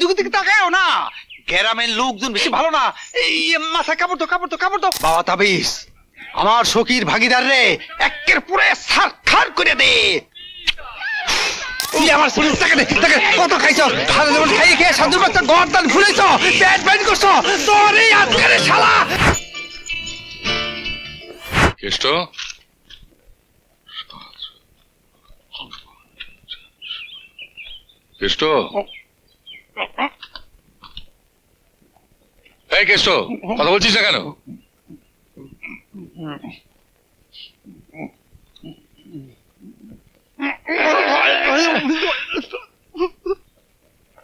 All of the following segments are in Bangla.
দুটো দিকে তাকায়ও না, গ্রামের লোকজন বেশি ভালো না। এই মাথা কাপড় তো বাবা তাবিজ, আমার সখীর ভাগিদার রে একের পুরে সারখার করে দে। তুই আমার পুলিশ টাকা দে, কত খাইছ, সারা জীবন খাইয়ে খেয়ে সাধুর বাচ্চা গর্দান খুলেছ, পেট পেট করছ, তোর এই আজকের শালা। কেষ্ট, কেষ্ট, এই কেষ্ট, কথা বলছিস না কেন?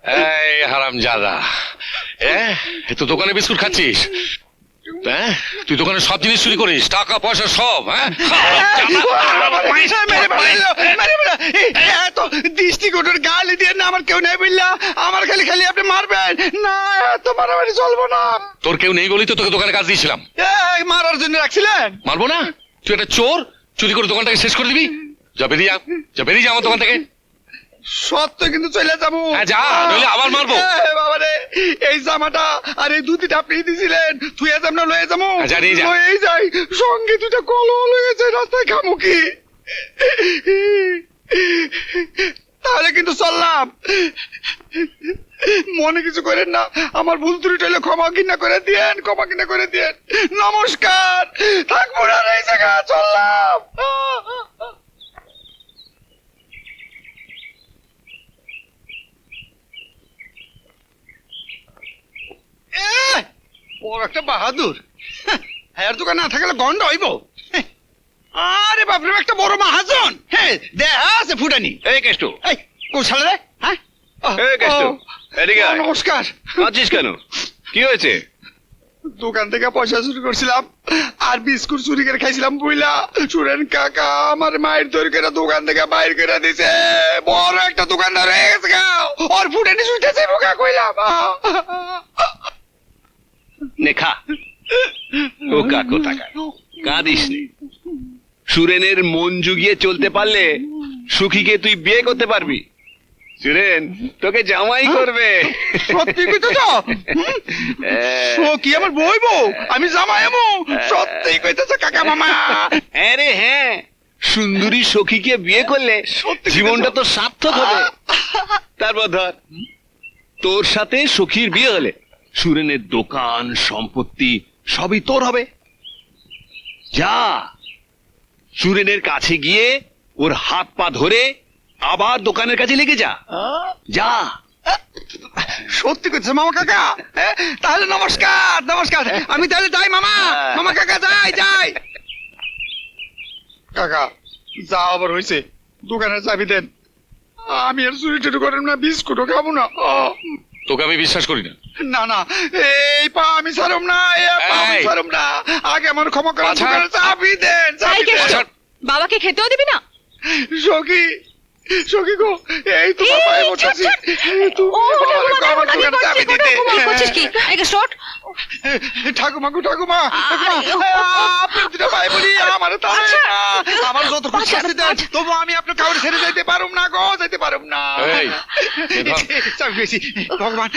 এই হারামজাদা, তো দোকানে বিস্কুট খাচ্ছিস? হ্যাঁ, তুই দোকানে সব জিনিস চুরি করিস, টাকা পয়সা সব। দৃষ্টিকোটের গালি দিয়ে না আমার কেউ নেই বললা, আমার খালি খালি আপনি মারবেন না, এত মারামারি চলবো না। তোর কেউ নেই বলি তো তোকে দোকানে কাজ দিয়েছিলাম। মারার জন্য রাখছিলেন? মারবো না? তুই একটা চোর, চুরি করে দোকানটাকে শেষ করে দিবি। যা বেরিয়ে যা আমার দোকান থেকে। সত্য কিন্তু চলে যাবো। যা, নইলে আবার মারবো। বাবারে, এই জামাটা আর এই ধুতিটা আপনি দিয়েছিলেন, তুই যাম না লয়ে যাবো? লয়ে যাই, সঙ্গে দুটা কলও লয়ে যায়, রাস্তায় খামু কি? তাহলে কিন্তু চললাম, মনে কিছু করেন না, আমার ভুল ত্রুটি হলে ক্ষমা কিনা করে দিয়েন, নমস্কার, থাকবো না এই জায়গা, চললাম। বড় একটা বাহাদুর, হ্যাঁ দোকান না থাকলে গন্ড হইব। আরে বাপরে, একটা বড় মাহাজন, হ্যাঁ দেখা আছে ফুটানি। এই কেষ্ট, এই কোথালে রে? হ্যাঁ এই কেষ্ট, এদিকে আয়। নমস্কার। কাঁদছিস কেন? কি হয়েছে? দোকান থেকে পয়সা চুরি করছিলাম আর বিস্কুট চুরি করে খাইছিলাম বুঝলা। শুনেন কাকা, আমার মায়ের তৈরি করে দোকান থেকে বাইর করে দিছে, বড় একটা দোকানদার হয়ে গেছে গা, ওর ফুটানি শুইতেছে বোকা কইলাম। নে খা, ও কাকো টাকা, কাঁদিস নে। সুরেনের মন জুগিয়ে চলতে পারলে সুখীকে তুই বিয়ে করতে পারবি। সুরেন তোকে জামাই করবে। সত্যি কইতেছ? কি আমার বই বউ, আমি জামাই এমু? সত্যি কইতেছ কাকা মামা? হ্যাঁ রে হ্যাঁ, সুন্দরী সখীকে বিয়ে করলে জীবনটা তো সার্থক হবে। তারপর ধর, তোর সাথে সখীর বিয়ে হলে সুরেনের দোকান সম্পত্তি সবই তোর হবে। যা, সুরেনের কাছে গিয়ে ওর হাত পা ধরে আবার দোকানের কাছে লেগে যা, যা। সত্যি কইতেছ মামা কাকা? তাহলে নমস্কার, আমি তাহলে যাই মামা, কাকা যাই। কাকা যা আবার হয়েছে, দোকানের চাবি দেন, আমি আর চুরি টুরি করেন না, বিস্কুটও খাবো না। তোকে আমি বিশ্বাস করি না। না, এই পা আমি ছাড়ুম না, আগে আমার ক্ষমা করেন, দোকানের চাবি দেন। বাবাকে খেতেও দিবি না? সখী গো, এই তোমার পায়ে বসেছি, আমার দোকানের চাবি দিতে। ঠাকুমা, আপনার দুটো ভাই বলি, আমার আমার যত খুশি শাস্তি দেন, তবু আমি আপনার কাউরে ছেড়ে যাইতে পারুম না গো, ভগবান,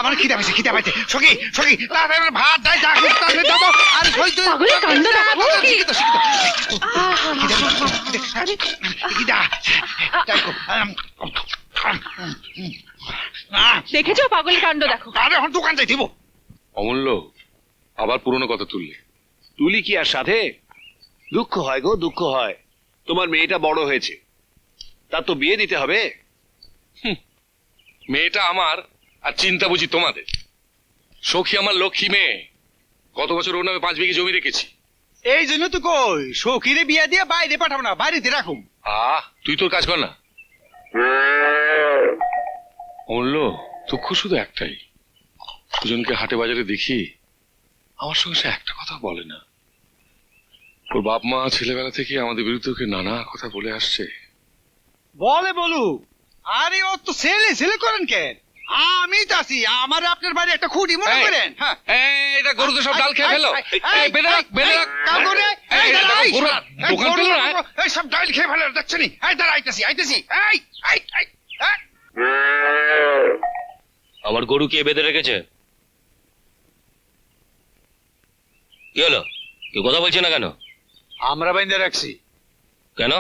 আমার খিদা পাইছে। সখী ভাত দাই, দেখেছো পাগলের কাণ্ড, দেখো। এখন দোকান যাই দিব। অমূল্য, আবার পুরনো কথা তুলি কি আর সাথে? দুঃখ হয় গো, দুঃখ হয়। তোমার মেয়েটা বড় হয়েছে, তার তো বিয়ে দিতে হবে। মেয়েটা আমার, আর চিন্তা বুঝি তোমাদের। সখী আমার লক্ষ্মী মেয়ে, গত বছর ওর নামে 5 বিঘে জমি রেখেছি। এই জন্য তো কই, সখীরে বিয়া দিয়ে বাইরে পাঠাবো না, বাড়িতে রাখুম। তুই তোর কাজ কর না। অমূল্য, দুঃখ শুধু একটাই, দুজনকে হাটে বাজারে দেখি, আমার সঙ্গে সে একটা কথা বলে না। ওর বাপ মা ছেলেবেলা থেকে আমাদের বিরুদ্ধে ওকে নানা কথা বলে আসছে। বলু, আরে ও তো ছেলে করেন কেন? আমি তো আছি, আমার আপনার বাড়ি একটা খুঁটি মনে করেন। এটা গরুতে সব ডাল খেয়ে ফেলো। সব ডাল খেয়ে ফেলো, দেখছো নি? আইতেছি। আমার গরু কে বেঁধে রেখেছে? কি হলো, কেউ কথা বলছে না কেন? আমরা বাইন্দা রাখছি। কেন?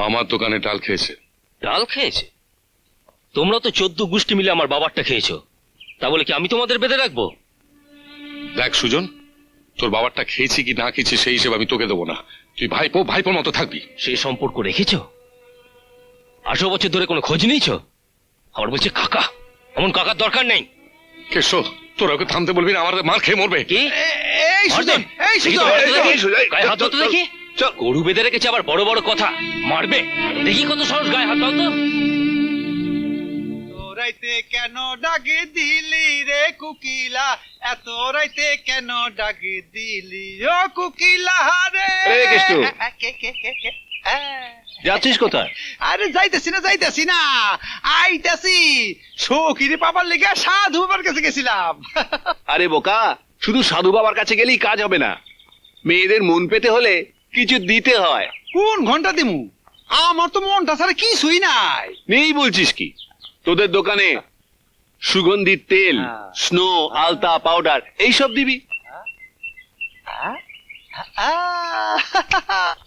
আমার দোকানে ডাল খেয়েছে। ডাল খেয়েছে? তোমরা তো 14 গোষ্ঠী মিলে আমার বাবারটা খেয়েছো, তা বলে কি আমি তোমাদের বেঁধে রাখবো? দেখ সুজন, তোর বাবারটা খেয়েছি কি না খেয়েছি সেই হিসেবে আমি তোকে দেবো না। তুই ভাইপোর মতো থাকবি। সেই সম্পর্ক রেখেছো? 18 বছর ধরে কোনো খোঁজ নিয়েছো? আবার বলছে কাকা। এমন কাকার দরকার নেই। কেশো, তোরা ওকে থামতে বলবি না, আমার মার খেয়ে মরবে। কি? এই সুজন, এই দেখি সুজন, তো, হাত এই দেখি। সুজন, গায়ে হাত দাও তো দেখি। গরু বেঁধে রেখেছে, আবার বড় বড় কথা মারবে। দেখি কত সাহস, গায়ে হাত দাও তো। রাইতে কেন ডাকে দিলি রে কুকিলা, এত রাইতে কেন ডাকে দিলি ও কুকিলা রে। এই কেষ্টু। কে? যাচ্ছিস কোথায়? আরে যাইতেছি না আইতাছি। সৌকিরে পাবার লেগে সাধু বাবার কাছে গেছিলাম। আরে বোকা, শুধু সাধু বাবার কাছে গেলেই কাজ হবে না, মেয়েদের মন পেতে হলে কিছু দিতে হয়। কোন ঘন্টা দিমু? আমার তো মনটা ছাড়া কিছুই নাই। নেই বলছিস কি? তোদের দোকানে সুগন্ধি তেল, হ্যাঁ। স্নো, আলতা, পাউডার এইসব দিবি।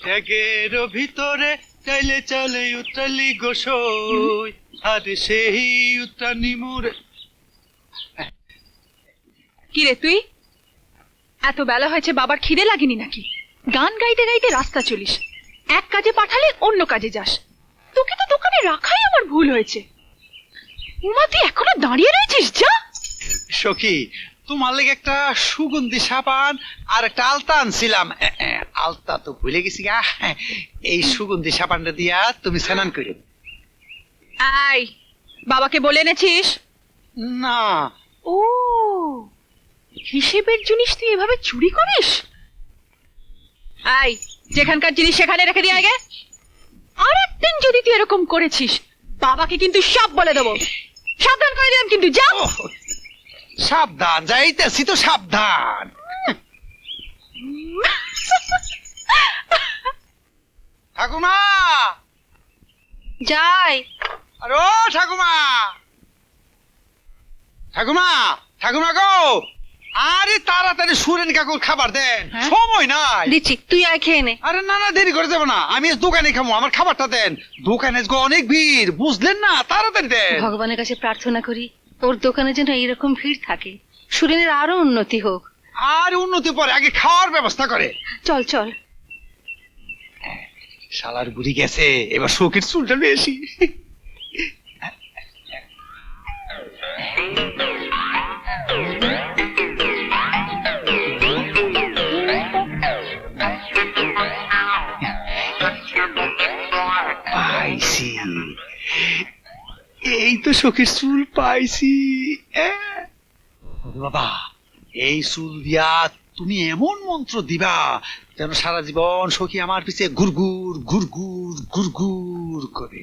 ত্যাগের ভিতরে চাইলে চলে উত্রালি গোসই, আর সেই উত্রানি মোরে। কি রে তুই? এত বেলা হয়েছে, বাবার খিদে লাগেনি নাকি? গান গাইতে গাইতে রাস্তা চলিস, এক কাজে পাঠালে অন্য কাজে যাস। তোকে তো দোকানে রাখাই আমার ভুল হয়েছে। উমা, তুই এখনো দাঁড়িয়ে রয়েছিস? যা। সখী, তোমার লেগে একটা সুগন্ধি সাবান আর একটা আলতা আনছিলাম। আলতা তো ভুলে গেছি গা। এই সুগন্ধি সাবানটা দিয়া তুমি স্নান করে। আই, বাবাকে বলে এনেছিস? না। ও, হিসেবের জিনিস তুই এভাবে চুরি করিস? আই, যেখানকার জিনিস সেখানে রেখে দিয়ে আগে। আর একদিন যদি তুই এরকম করেছিস, বাবাকে কিন্তু সব বলে দেবো। সাবধান করে দিলাম কিন্তু, যা। ওহ, সাবধান, যাইতেছি তো সাবধান। ঠাকুমা, যাই। আরে ও ঠাকুমা, ঠাকুমা, ঠাকুমা গো, আরে তাড়াতাড়ি সুরেন কাকুর খাবার দেন, হ্যাঁ? সময় নাই। দিচ্ছি, তুই আয় খেয়ে নে। আরে না না, দেরি করে যাবো না, আমি আজ দোকানে খাবো, আমার খাবারটা দেন। দোকানে আজকে অনেক ভিড়, বুঝলেন না, তাড়াতাড়ি দেন। ভগবানের কাছে প্রার্থনা করি ওর দোকানে যেন এইরকম ভিড় থাকে, সুরেনের আরো উন্নতি হোক। আর উন্নতি পরে, আগে খাওয়ার ব্যবস্থা করে। চল চল। শালার বুড়ি গেছে, এবার শোকের চুলটা বেশি। পাইছি, এই তো শোকের চুল পাইছি। বাবা, এই চুল দিয়া তুমি এমন মন্ত্র দিবা যেন সারা জীবন সখী আমার পিছে গুড়গুড় গুড়গুড় গুড়গুড় করে।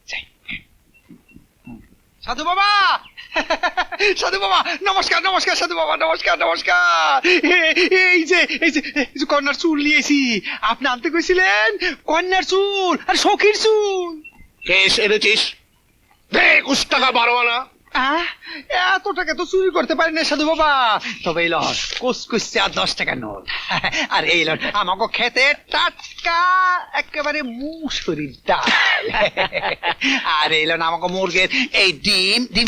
যাই। সাধু বাবা, সাধু বাবা, নমস্কার নমস্কার, সাধু বাবা নমস্কার নমস্কার। এই যে কন্যার চুল নিয়েছি, আপনি আনতে কইছিলেন। কন্যার চুল আর সখীর চুল। কেস এনেছিস? দেখ 20 টাকা 12 আনা। এত টাকা তো চুরি করতে পারি না সাধু বাবা, তবে এই লন কুচকুচে আর 10 টাকা নোট। আর এই লন আমাকে খেতে টাটকা একেবারে মুসুরির ডাল। আর এই লন আমাকে মুরগের এই ডিম ডিম।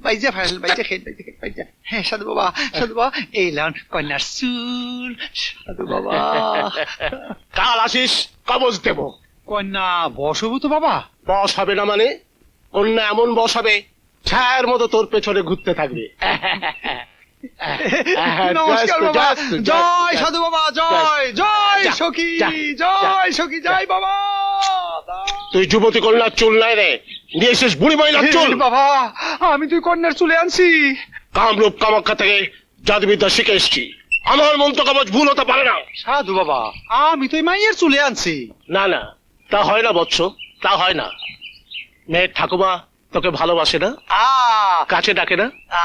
বাইজা ফাইল, বাইজা খেয়ে, বাইজা খেয়ে, বাইজা। হ্যাঁ সাধু বাবা, সাধু বাবা, এই লন কন্যার চুল। সাধু বাবা, কাল আসিস, কবজ দেব। কন্যা বসবো তো বাবা? বস হবে না মানে? অন্য এমন বস হবে, ছায়ের মতো তোর পেছনে ঘুরতে থাকবে। নমস্কার বাবা, জয় সাধু বাবা, জয় জয় যা, সখী, যা, জয় সখী, জয় বাবা। তুই যুবতী কন্যার চুল নাই রে, নিয়ে এসেছিস বুড়ি মহিলার চুল। বাবা, আমি তুই কন্যার চুলে আনছি। কামরূপ কামাখ্যা থেকে জাদুবিদ্যা শিখে এসেছি, আমার মন্ত্র কবচ ভুল হতে পারে না। সাধু বাবা, আমি তুই মাইয়ের চুলে আনছি। না না, তা হয় না বৎস, তা হয় না। মেয়ের ঠাকুমা তোকে ভালোবাসে না, আ কাছে ডাকে না? আ,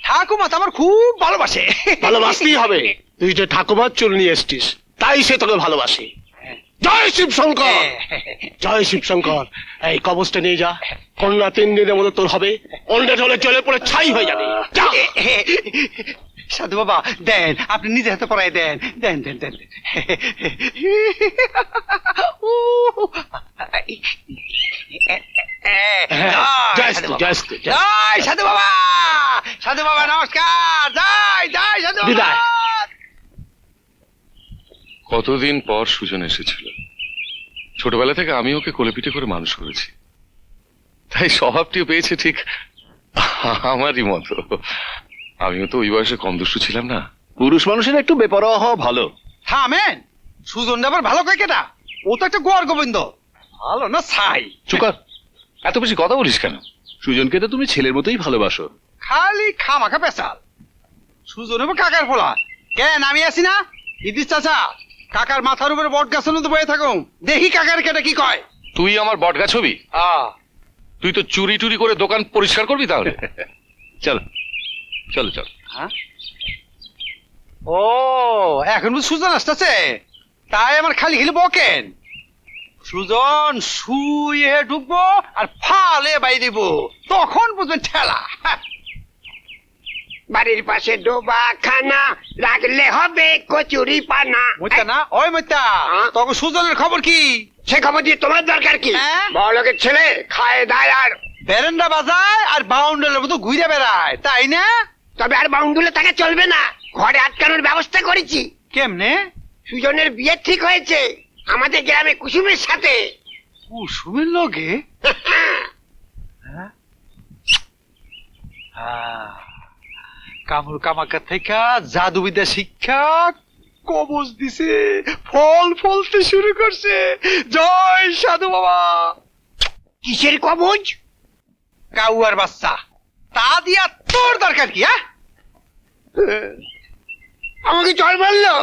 ঠাকুমা তো আমার খুব ভালোবাসে। ভালোবাসতেই হবে, তুই যে ঠাকুমার চুল নিয়ে এসেছিস তাই সে তোকে ভালোবাসে। জয় শিব শঙ্কর, জয় শিব শঙ্কর। এই কবচটা নিয়ে যা, কন্যা 3 দিনের মতো তোর হবে, অন্যে জলে চলে পড়ে ছাই হয়ে যাবে। যা। সাধু বাবা দেন, আপনি নিজে হাতে পড়াই দেন, দেন দেন দেন। জয় শ্রী, জয় শ্রী, জয়। জয় সাধু বাবা, সাধু বাবা নমস্কার, জয় জয় সাধু বাবা। বিদায়। কতদিন পর সুজন এসেছিল। ছোটবেলা থেকে আমি ওকে কোলেপিঠে করে মানুষ করেছি, তাই স্বভাবটিও পেয়েছে ঠিক আমারই মতো। আমিও তো ওই বয়সে কম দুষ্টু ছিলাম না। পুরুষ মানুষের একটু বেপরোয়া হওয়া ভালো। থামেন, সুজন আবার ভালো কয় কেটা? ও তো একটা গোয়ার গোবিন্দ, ভালো না ছাই। চুকার, এত বেশি কথা বলিস কেন? সুজনকে তো তুমি ছেলের মতোই ভালোবাসো। খালি খামাখা পেশাল। সুজন হবে কাকার ফোলা। কেন আমি আছি না? ইদিস চাচা, কাকার মাথার উপরে বট গাছের মতো বয়ে থাকুন, দেখি কাকার কেটা কি কয়। তুই আমার বটগাছ হবি? তুই তো চুরি টুরি করে দোকান পরিষ্কার করবি তাহলে। চল চল চল। ও এখন বুঝি সুজন আসতেছে, তাই আমার খালি খালি বকেন। সুজন শুয়ে ঢুকবো আর ফালে বাই দিব, তখন বুঝবেন ঠেলা। বাড়ির পাশে ডোবা খানা রাখলে হবে কচুরি পানা। মইতা না, ওই মইতা, তখন সুজনের খবর কি? সে খবর দিয়ে তোমার দরকার কি? হ্যাঁ? বড়লোকের ছেলে খায় দায় আর বেরেন্ডা বাজায় আর বাউন্ডারের মতো ঘুরে বেড়ায়, তাই না? তবে আর বাউন্ডুলে থাকা চলবে না, ঘরে আটকানোর ব্যবস্থা করেছি। কেমনে? সুজনের বিয়ে ঠিক হয়েছে আমাদের গ্রামে কুসুমের সাথে। কুসুমের লগে? কামরু কামাকা থেকে জাদুবিদ্যা শিক্ষা কবজ দিছে, ফল ফলতে শুরু করছে। জয় সাধু বাবা। কিসের কবজ? কাউয়ার বাচ্চা, তা দিয়া তোর দরকার কি? আমাকে চল বললো।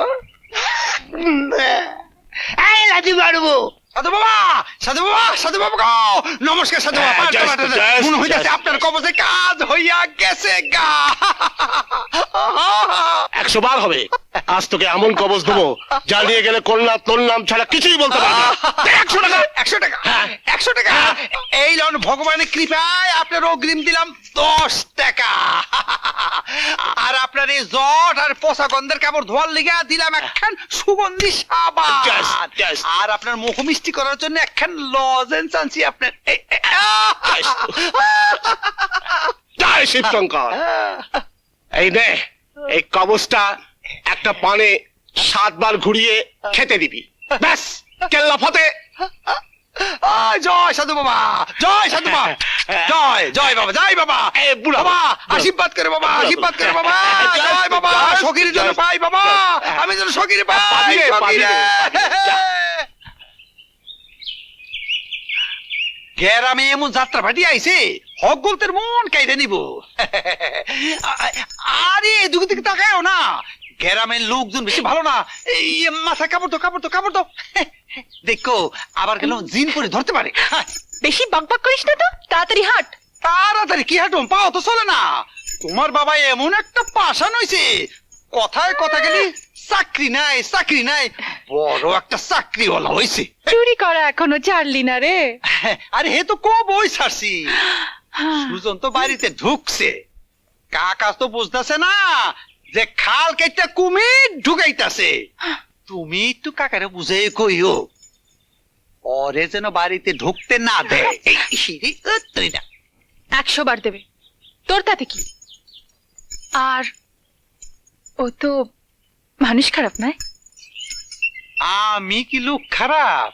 এই লাঠি মারবো। সাধু বাবা, সাধু বাবা, সাধু বাবা গো, নমস্কার সাধু বাবা। হ্যাঁ, জয় শ্রী, জয় শ্রী, মনে হইতেছে জয় আপনার কবজে কাজ হইয়া গেছে গা। 100 বার হবে। আজ তোকে এমন কবচ দেবো, যা নিয়ে গেলে কন্যা তোর নাম ছাড়া কিছুই বলতে পারবে না। 100 টাকা, 100 টাকা, 100 টাকা। এই লন ভগবানের কৃপায় আপনার অগ্রিম দিলাম 10 টাকা। আর আপনার এই জট আর পচা গন্ধের কাপড় ধোয়ার লিগা দিলাম একখান সুগন্ধি সাবান। Just, just. আর আপনার মুখ মিষ্টি করার জন্য একখান লজেন্স আনছি আপনার। জয় শিব শঙ্কর। এই নে, এই কবচটা একটা পানে 7 বার ঘুরিয়ে খেতে দিবি, ব্যাস কেল্লা ফতে। জয় সাধু বাবা, জয় সাধু বাবা, জয় জয় বাবা, জয় বাবা। এই বুড়া বাবা আশীর্বাদ করে বাবা, আশীর্বাদ করে বাবা। জয় বাবা, সখীর জন্য পাই বাবা, আমি যেন সখীর পাই। পাবি রে, পাবি রে। গ্রামে এমন যাত্রা ভাটি আইছে, হক গল্পের মন কাইদে নিব। আরে এদিকে দিকে তাকায়ও না, গ্রামের লোকজন বেশি ভালো না। এই মাথা কাপড় তো, কাপড় তো, কাপড় তো। দেখো আবার গেল জিন করে ধরতে পারে। বেশি বকবক করিস না তো, তাড়াতাড়ি হাঁট। তাড়াতাড়ি কি হাঁটুম, পাও তো চলে না। তোমার বাবা এমন একটা পাশান হইছে, কথায় কথা গেলি চাকরি নাই, চাকরি নাই, বড় একটা চাকরিওয়ালা হইছে। চুরি করা এখনো ছাড়লি না রে। আরে হে তো কবই ছাড়ছি। সুজন তো বাড়িতে ঢুকছে, কাকা তো বুঝতেছে না যে খাল কেটে কুমির ঢুকাইতাছে। তুমি একটু কাকারে বুঝে কইও, ওরে যেন বাড়িতে ঢুকতে না দেয়। এই সিঁড়ি উতরি না। 100 বার দেবে, তোর তাতে কি? আর ও তো মানুষ খারাপ নয়। আমি কি লোক খারাপ?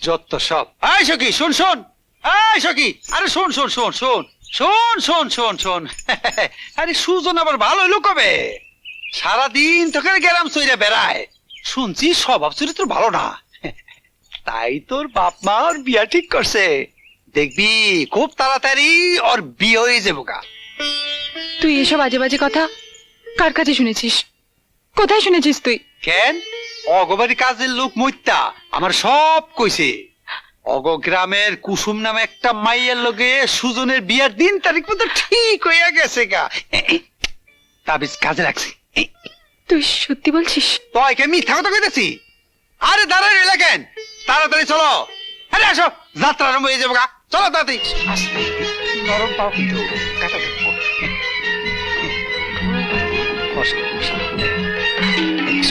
যত সব। এই সখী শোন, শোন, এই সখী, আরে শোন শোন শোন শোন শোন শোন শোন শোন। আরে সুজন আবার ভালো লোক হবে, সারাদিন তোকে গেরাম চইরে বেড়ায়, শুনছি স্বভাব চরিত্র ভালো না। তাই তোর বাপ মা ওর বিয়া ঠিক করছে, দেখবি খুব তাড়াতাড়ি ওর বিয়ে হয়ে যাবো গা। তুই এসব আজে বাজে কথা কার কাছে শুনেছিস? কোথায় শুনেছিস তুই? কেন? অগবাড়ি কাজের লোক মইত্যা আমার সব কইছে। অগ গ্রামের কুসুম নামে একটা মাইয়ের লগে সুজনের বিয়ার দিন তারিখ মতো ঠিক হইয়া গেছে গা। তাবিজ কাজে রাখছি। তুই সত্যি বলছিস? তো একে মিথ্যা কথা কইতেছি? আরে দাঁড়াই রইলা কেন? তাড়াতাড়ি চলো। আরে আসো, যাত্রা আরম্ভ হয়ে যাবো গা। চলো তাড়াতাড়ি। আস্তে, নরম পাও কিন্তু কাটা দেবো।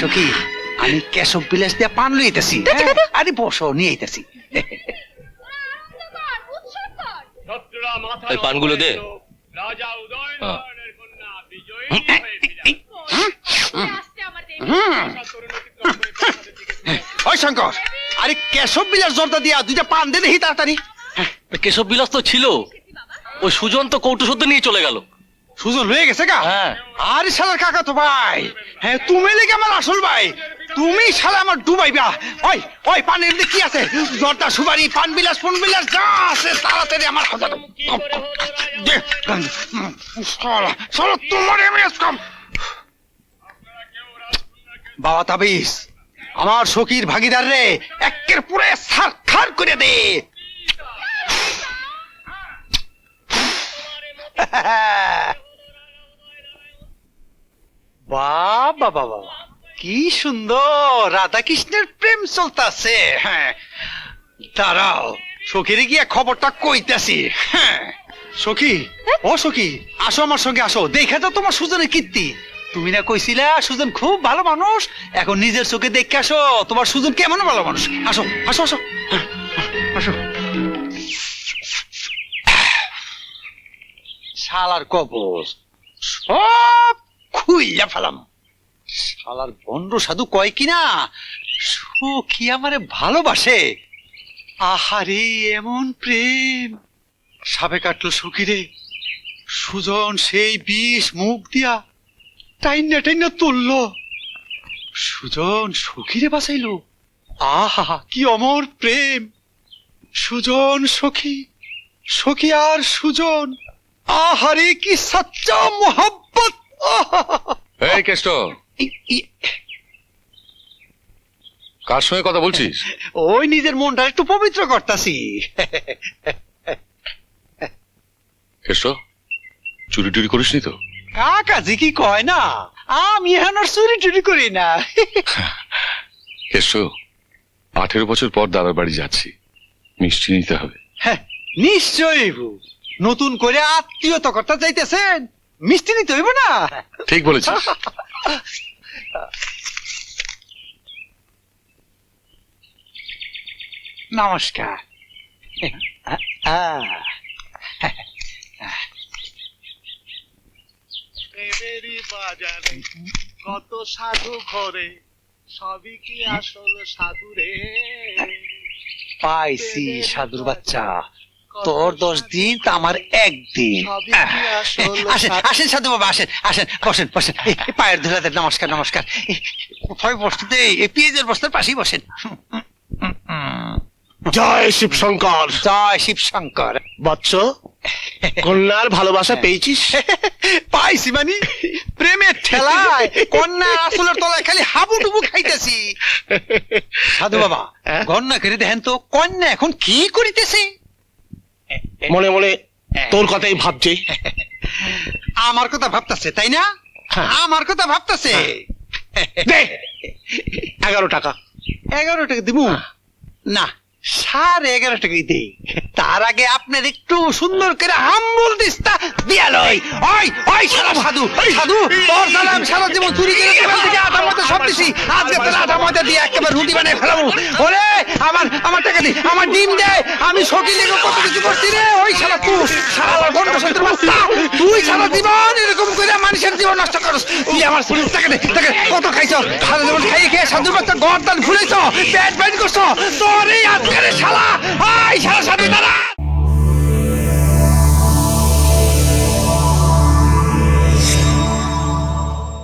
সখী, আমি কেশব বিলাস দিয়ে পান লইতেছি। আরে বসো, নিয়ে আইতেছি। ওই পানগুলো দে। ওই শঙ্কর, আরে কেশব বিলাস জর্দা দিয়া দুইটা পান দে দেখি তাড়াতাড়ি। কেশব বিলাস তো ছিল, ওই সুজন তো কৌটো সদ্য নিয়ে চলে গেল। সুজন লয়ে গেছে গা? হ্যাঁ। আরে শালার কাকা তো ভাই। হ্যাঁ, তুমি লেগে আমার আসল ভাই। তুমি শালা আমার ডুবাইবা। ওই ওই পানের মধ্যে কি আছে? জর্দা, সুপারি, পান বিলাস, ফোন বিলাস যা আছে তাড়াতাড়ি আমার হাতে দাও। দে, শালা শালা তোমার এমএস কম। বাবা তাবিজ, আমার সখীর ভাগিদার রে একের পুরে সারখার করে দে। বাবা বাবা, কি সুন্দর রাধা কৃষ্ণের প্রেম চলতেছে। হ্যাঁ, দাঁড়াও, সখীরে গিয়ে খবরটা কইতাছি। হ্যাঁ, সখী, ও সখী, আসো আমার সঙ্গে আসো। দেখে তো তোমার সুজনের কীর্তি। তুমি না কইছিলা সুজন খুব ভালো মানুষ, এখন নিজের চোখে দেখে আসো তোমার সুজন কেমন ভালো মানুষ। আসো আসো আসো, হ্যাঁ, আসো। শালার কবর সব খুইয়া ফেলাম। শালার বন্ড সাধু কয় কিনা সখী আমারে ভালোবাসে। আহারে এমন প্রেম। সাপে কাটলো সখী রে, সুজন সেই বিষ মুখ দিয়া টাইনা টাইনা তুললো। সুজন সখীরে বাঁচাইলো। আহা কি অমর প্রেম। সুজন সখী, সখী আর সুজন, আহারে কি সচ্চা মোহাব্বত। এই কেষ্ট, কার সঙ্গে কথা বলছিস? ওই নিজের মনটা একটু পবিত্র করতাছি। কেষ্ট, চুরি টুরি করিসনি তো? কাকাজি কি কয় না, আমি এখন আর চুরি টুরি করি না। কেষ্ট, 18 বছর পর দাদার বাড়ি যাচ্ছি, মিষ্টি নিতে হবে। হ্যাঁ, নিশ্চয়ই। নতুন করে আত্মীয়তা করতে চাইতেছেন, মিষ্টি নিতে হইব না? ঠিক বলেছিস। নমস্কার। বাজারে কত সাধু ঘরে, সবই কি আসল সাধু রে। পাইছি সাধুর বাচ্চা, তোর 10 দিন তা আমার 1 দিন। আসেন আসেন সাধু বাবা, আসেন আসেন, বসেন বসেন। এই পায়ের ধরে দেন। নমস্কার নমস্কার। কোথায় বসতে? এই পেঁয়াজের বস্তার পাশেই বসেন। জয় শিব শঙ্কর। জয় শিব শঙ্কর। বৎস, কন্যার ভালোবাসা পেয়েছিস? পাইছি মানে প্রেমের ঠেলায় কন্যা আসলের তলায় খালি হাবুডুবু খাইতেছি। সাধু বাবা, গণনা করে দেখেন তো কন্যা এখন কি করিতেছে? মনে মনে তোর কথাই ভাবছে। আমার কথা ভাবতেছে তাই না? আমার কথা ভাবতেছে। দে 11 টাকা। 11 টাকা দিব না, 11.5 টাকাই দেই। তার আগে আপনার একটু সুন্দর করে হাম্বল দিস্তা দিয়া লই। ওই ওই সারা সাধু, সাধু তোর সালাম সারা জীবন চুরি করে দোকান থেকে আটা মতো সব দিছি, আজকে তোর আটা মতো দিয়ে একেবারে রুটি বানিয়ে ফেলাবো। ওরে আমার টাকা দি, আমার ডিম দে, আমি সকি লেগে কত কিছু করছি রে। ওই সারা তুই সারা বন্ধ সন্ত্র বাচ্চা, তুই সারা জীবন এরকম করে মানুষের জীবন নষ্ট করস। তুই আমার টাকা দে, টাকা কত খাইছ সারা জীবন, খাইয়ে খেয়ে সাধুর বাচ্চা গর্দান খুলেছ, পেট পেট করছ। তোর এই আজকের শালা, ওই শালা সাধু